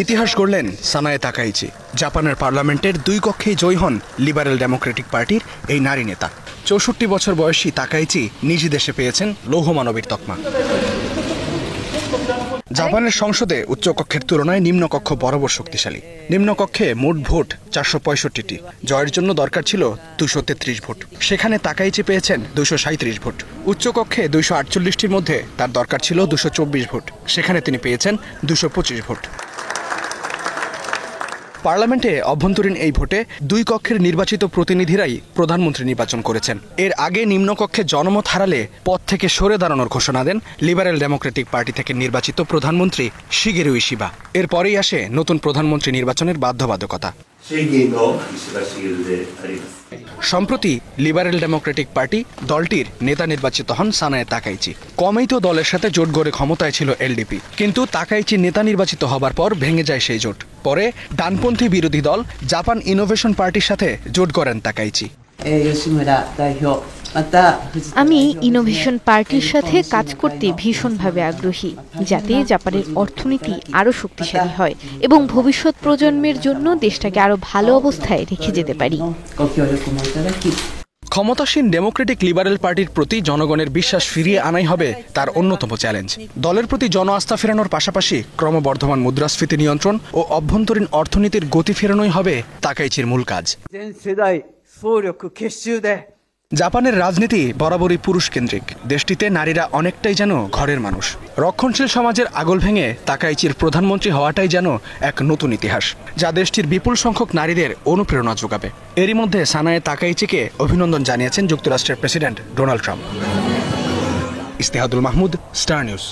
ইতিহাস গড়লেন Sanae Takaichi. জাপানের পার্লামেন্টের 2 কক্ষেই জয়ী হন লিবারেল ডেমোক্রেটিক পার্টির এই নারী নেতা। 64 বছর বয়সী তাকাইচি নিজ দেশে পেয়েছেন লৌহমানবীর তকমা। জাপানের সংসদে উচ্চকক্ষের তুলনায় নিম্নকক্ষ বরাবর শক্তিশালী। নিম্নকক্ষে মোট ভোট 465টি। জয়ের জন্য দরকার ছিল 233 ভোট, সেখানে তাকাইচি পেয়েছেন 237 ভোট। উচ্চকক্ষে 248টির মধ্যে তার দরকার ছিল 224 ভোট, সেখানে তিনি পেয়েছেন 225 ভোট। পার্লামেন্টে অভ্যন্তরীণ এই ভোটে 2 কক্ষের নির্বাচিত প্রতিনিধিরাই প্রধানমন্ত্রী নির্বাচন করেছেন। এর আগে নিম্নকক্ষে জনমত হারালে পদ থেকে সরে দাঁড়ানোর ঘোষণা দেন লিবারেল ডেমোক্রেটিক পার্টি থেকে নির্বাচিত প্রধানমন্ত্রী শিগেরু ইশিবা। এরপরেই আসে নতুন প্রধানমন্ত্রী নির্বাচনের বাধ্যবাধকতা। সম্প্রতি লিবারেল ডেমোক্রেটিক পার্টি দলটির নেতা নির্বাচিত হন সানায়ে তাকাইচি। কমেই তো দলের সাথে জোট গড়ে ক্ষমতায় ছিল এলডিপি, কিন্তু তাকাইচি নেতা নির্বাচিত হবার পর ভেঙে যায় সেই জোট। পরে ডানপন্থী বিরোধী দল জাপান ইনোভেশন পার্টির সাথে জোট গড়েন তাকাইচি। আমি ইনোভেশন পার্টির সাথে কাজ করতে ভীষণভাবে আগ্রহী, যাতে জাপানের অর্থনীতি আরো শক্তিশালী হয় এবং ভবিষ্যৎ প্রজন্মের জন্য দেশটাকে আরো ভালো অবস্থায় রেখে যেতে পারি। ক্ষমতাসীন ডেমোক্রেটিক লিবারেল পার্টির প্রতি জনগণের বিশ্বাস ফিরিয়ে আনাই হবে তার অন্যতম চ্যালেঞ্জ। দলের প্রতি জন আস্থা ফেরানোর পাশাপাশি ক্রমবর্ধমান মুদ্রাস্ফীতি নিয়ন্ত্রণ ও অভ্যন্তরীণ অর্থনীতির গতি ফেরানোই হবে তাকাইচির মূল কাজ। জাপানের রাজনীতি বরাবরই পুরুষকেন্দ্রিক। দেশটিতে নারীরা অনেকটাই যেন ঘরের মানুষ। রক্ষণশীল সমাজের আগল ভেঙে তাকাইচির প্রধানমন্ত্রী হওয়াটাই যেন এক নতুন ইতিহাস, যা দেশটির বিপুল সংখ্যক নারীদের অনুপ্রেরণা যোগাবে। এরই মধ্যে সানায়ে তাকাইচিকে অভিনন্দন জানিয়েছেন যুক্তরাষ্ট্রের president Donald Trump. Istehadul Mahmud, Star news.